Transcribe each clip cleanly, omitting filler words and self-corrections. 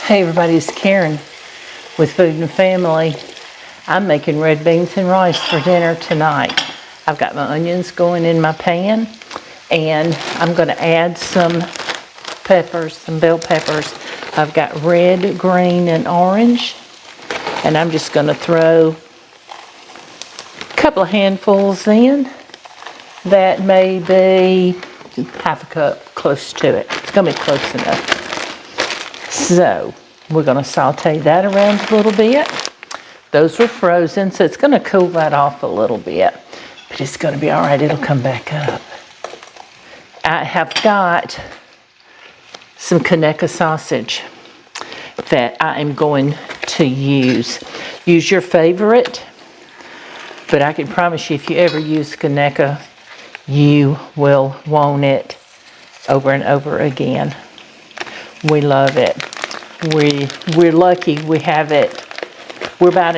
Hey everybody, it's Karen with Food and Family. I'm making red beans and rice for dinner tonight. I've got my onions going in my pan, and I'm going to add some peppers, some bell peppers. I've got red, green, and orange, and I'm just going to throw a couple of handfuls in. That may be half a cup, close to it. It's going to be close enough. So we're going to saute that around a little bit. Those were frozen, so it's going to cool that off a little bit. But it's going to be all right. It'll come back up. I have got some Conecuh sausage that I am going to use. Use your favorite, but I can promise you if you ever use Conecuh, you will want it over and over again. We love it. We're lucky we have it. We're about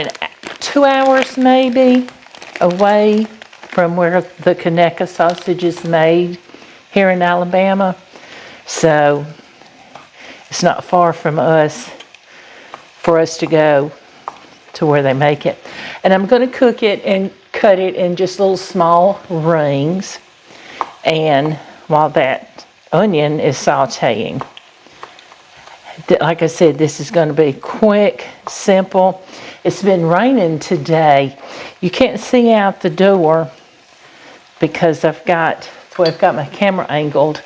2 hours maybe away from where the Conecuh sausage is made here in Alabama. So it's not far from us for us to go to where they make it. And I'm going to cook it and cut it in just little small rings. And while that onion is sauteing, like I said, this is going to be quick, simple. It's been raining today. You can't see out the door because I've got my camera angled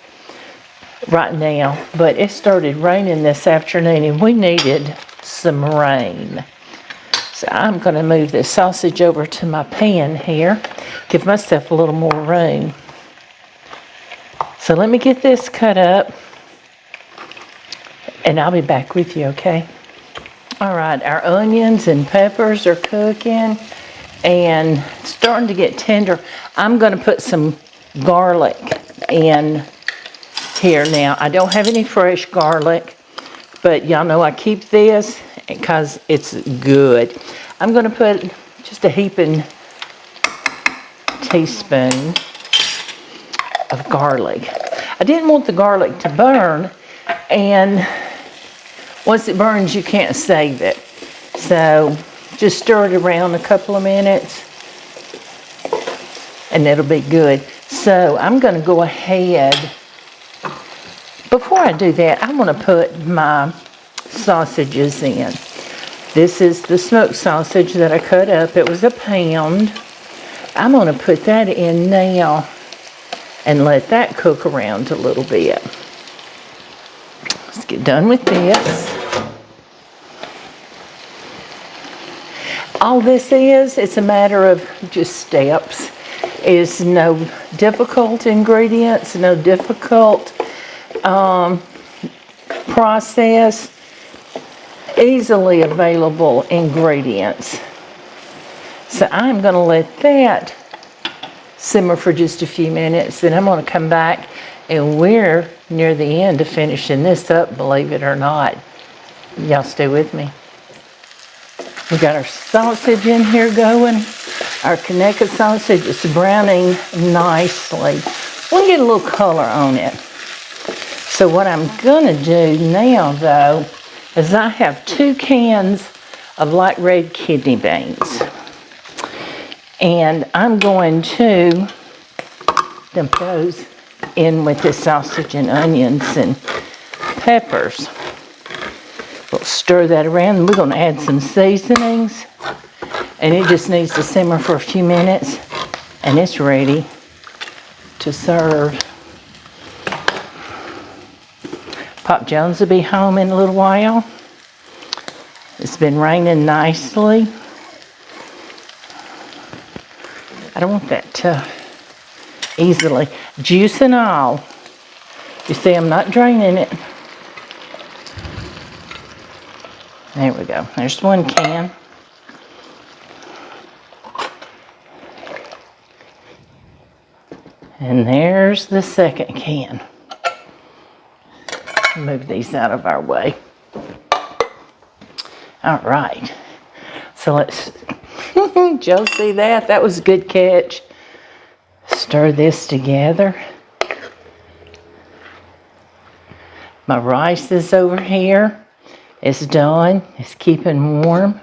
right now. But it started raining this afternoon and we needed some rain. So I'm going to move this sausage over to my pan here. Give myself a little more room. So let me get this cut up. And I'll be back with you, okay? All right, our onions and peppers are cooking and starting to get tender. I'm going to put some garlic in here now. I don't have any fresh garlic, but y'all know I keep this because it's good. I'm going to put just a heaping teaspoon of garlic. I didn't want the garlic to burn, and once it burns, you can't save it. So just stir it around a couple of minutes and it'll be good. So I'm going to go ahead. Before I do that, I want to put my sausages in. This is the smoked sausage that I cut up. It was a pound. I'm going to put that in now and let that cook around a little bit. Let's get done with this. All this is, it's a matter of just steps. It's no difficult ingredients, no difficult process. Easily available ingredients. So I'm going to let that simmer for just a few minutes. Then I'm going to come back and we're near the end of finishing this up, believe it or not. Y'all stay with me. We got our sausage in here going. Our Conecuh sausage is browning nicely. We'll get a little color on it. So what I'm going to do now, though, is I have 2 cans of light red kidney beans. And I'm going to dump those in with the sausage and onions and peppers. We'll stir that around. We're going to add some seasonings. And it just needs to simmer for a few minutes. And it's ready to serve. Pop Jones will be home in a little while. It's been raining nicely. I don't want that to easily. Juice and all. You see, I'm not draining it. There we go. There's 1 can. And there's the 2nd can. Move these out of our way. All right. So let's, did y'all see that? That was a good catch. Stir this together. My rice is over here. It's done. It's keeping warm.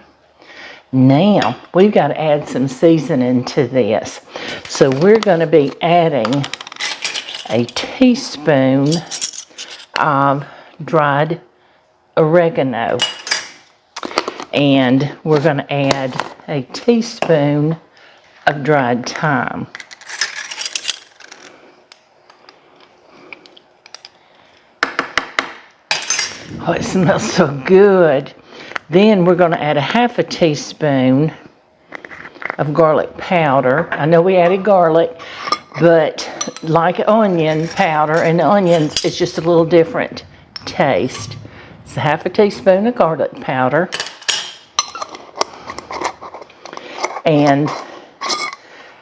Now, we've got to add some seasoning to this. So we're going to be adding a teaspoon of dried oregano. And we're going to add a teaspoon of dried thyme. Oh, it smells so good. Then we're going to add a half a teaspoon of garlic powder. I know we added garlic, but like onion powder and onions, it's just a little different taste. It's a half a teaspoon of garlic powder. And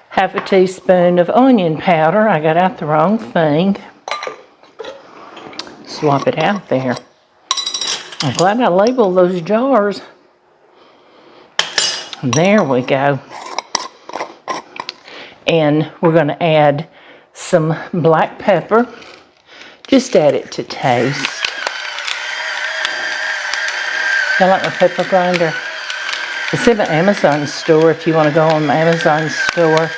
half a teaspoon of onion powder. I got out the wrong thing. Swap it out there. I'm glad I labeled those jars. There we go. And we're going to add some black pepper. Just add it to taste. I like my pepper grinder. It's in my Amazon store if you want to go on the Amazon store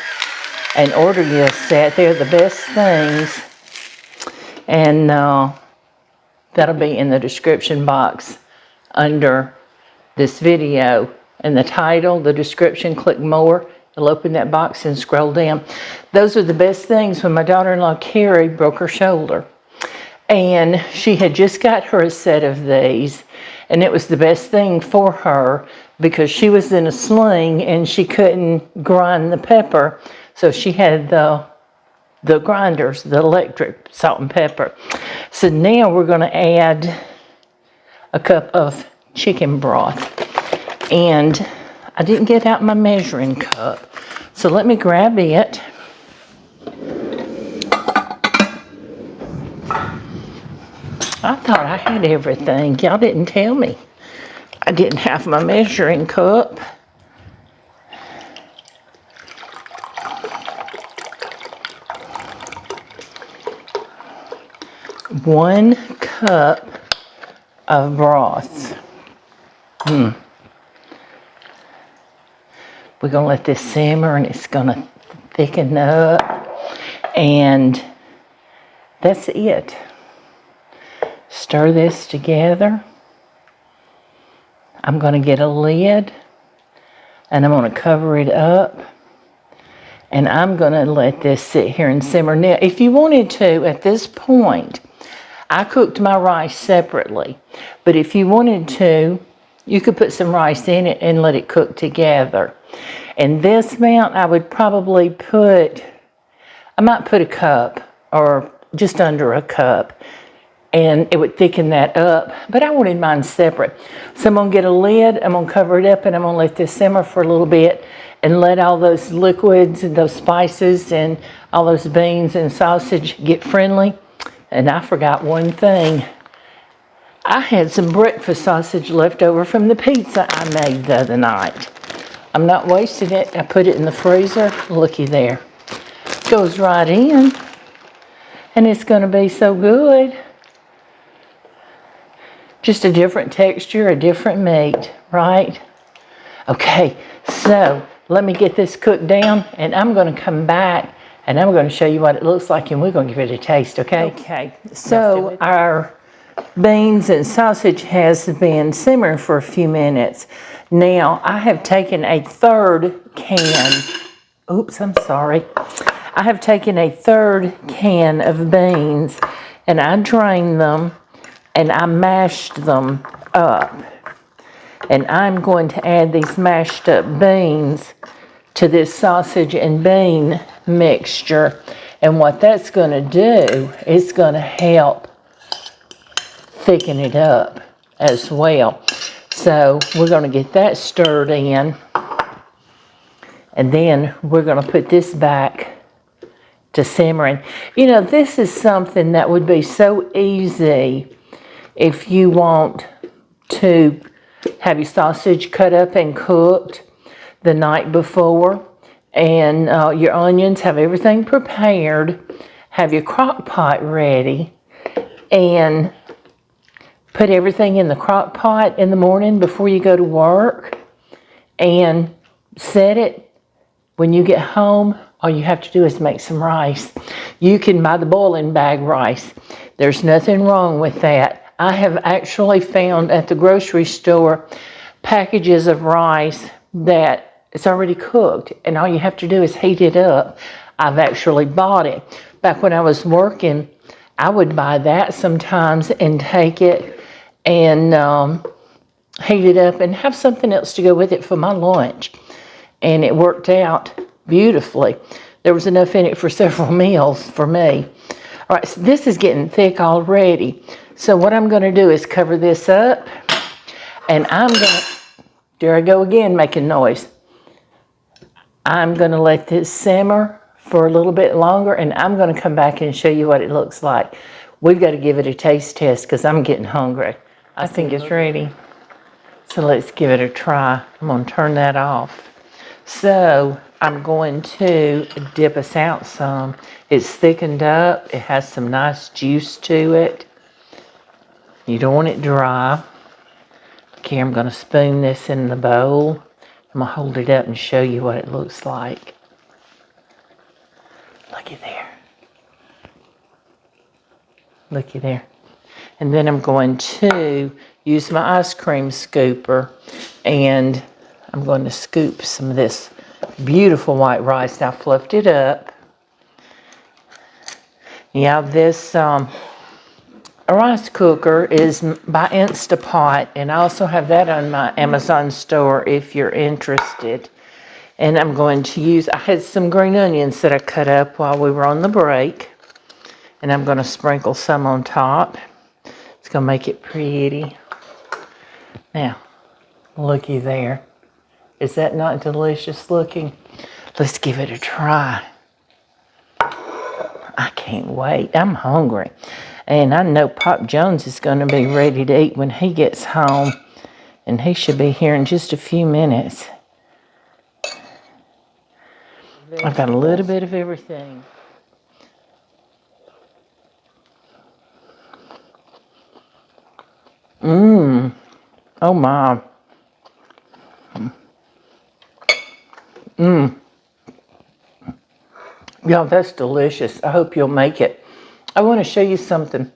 and order you a set. They're the best things. And that'll be in the description box under this video. And the title, the description, click more. You'll open that box and scroll down. Those are the best things when my daughter-in-law Carrie broke her shoulder. And she had just got her a set of these. And it was the best thing for her because she was in a sling and she couldn't grind the pepper. So she had the grinders, the electric salt and pepper. So now we're going to add a cup of chicken broth. And I didn't get out my measuring cup. So let me grab it. I thought I had everything. Y'all didn't tell me. I didn't have my measuring cup. One cup of broth. We're going to let this simmer and it's going to thicken up. And that's it. Stir this together. I'm going to get a lid and I'm going to cover it up. And I'm going to let this sit here and simmer. Now, if you wanted to, at this point, I cooked my rice separately. But if you wanted to, you could put some rice in it and let it cook together. And this amount, I would probably put, I might put a cup or just under a cup. And it would thicken that up. But I wanted mine separate. So I'm going to get a lid, I'm going to cover it up, and I'm going to let this simmer for a little bit and let all those liquids and those spices and all those beans and sausage get friendly. And I forgot one thing. I had some breakfast sausage left over from the pizza I made the other night. I'm not wasting it. I put it in the freezer. Looky there. Goes right in. And it's going to be so good. Just a different texture, a different meat, right? Okay, so let me get this cooked down and I'm going to come back and I'm going to show you what it looks like and we're going to give it a taste, okay? Okay, so our beans and sausage has been simmering for a few minutes. Now, I have taken a third can, I have taken a third can of beans and I drained them and I mashed them up. And I'm going to add these mashed up beans to this sausage and bean mixture. And what that's going to do is going to help thicken it up as well. So we're going to get that stirred in. And then we're going to put this back to simmering. You know, this is something that would be so easy if you want to have your sausage cut up and cooked the night before and your onions, have everything prepared, have your crock pot ready and put everything in the crock pot in the morning before you go to work and set it. When you get home, all you have to do is make some rice. You can buy the boiling bag rice. There's nothing wrong with that. I have actually found at the grocery store packages of rice that it's already cooked and all you have to do is heat it up. I've actually bought it. Back when I was working, I would buy that sometimes and take it and heat it up and have something else to go with it for my lunch. And it worked out beautifully. There was enough in it for several meals for me. All right, so this is getting thick already. So what I'm going to do is cover this up, and I'm going to, there I go again making noise. I'm going to let this simmer for a little bit longer, and I'm going to come back and show you what it looks like. We've got to give it a taste test because I'm getting hungry. I think it's ready. So let's give it a try. I'm going to turn that off. So I'm going to dip us out some. It's thickened up. It has some nice juice to it. You don't want it dry. Okay, I'm going to spoon this in the bowl. I'm going to hold it up and show you what it looks like. Looky there. Looky there. And then I'm going to use my ice cream scooper and I'm going to scoop some of this beautiful white rice. Now I fluffed it up. Yeah, this rice cooker is by Instapot, and I also have that on my Amazon store if you're interested. And I'm going to use, I had some green onions that I cut up while we were on the break, and I'm going to sprinkle some on top. It's going to make it pretty. Now, looky there. Is that not delicious looking? Let's give it a try. I can't wait. I'm hungry. And I know Pop Jones is going to be ready to eat when he gets home. And he should be here in just a few minutes. I've got a little bit of everything. Oh my. Y'all, that's delicious. I hope you'll make it. I want to show you something.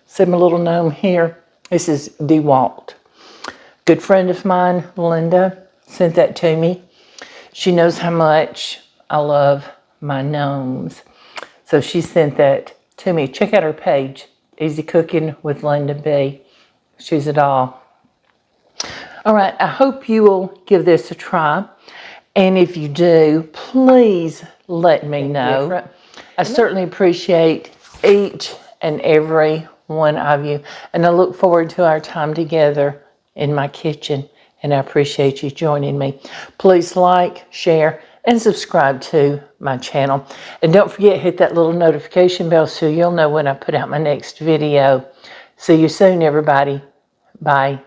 See my little gnome here? This is DeWalt. Good friend of mine, Linda, sent that to me. She knows how much I love my gnomes. So she sent that to me. Check out her page, Easy Cooking with Linda B. She's a doll. All right, I hope you will give this a try. And if you do, please let me know. I certainly appreciate each and every one of you. And I look forward to our time together in my kitchen. And I appreciate you joining me. Please like, share, and subscribe to my channel. And don't forget, hit that little notification bell so you'll know when I put out my next video. See you soon, everybody. Bye.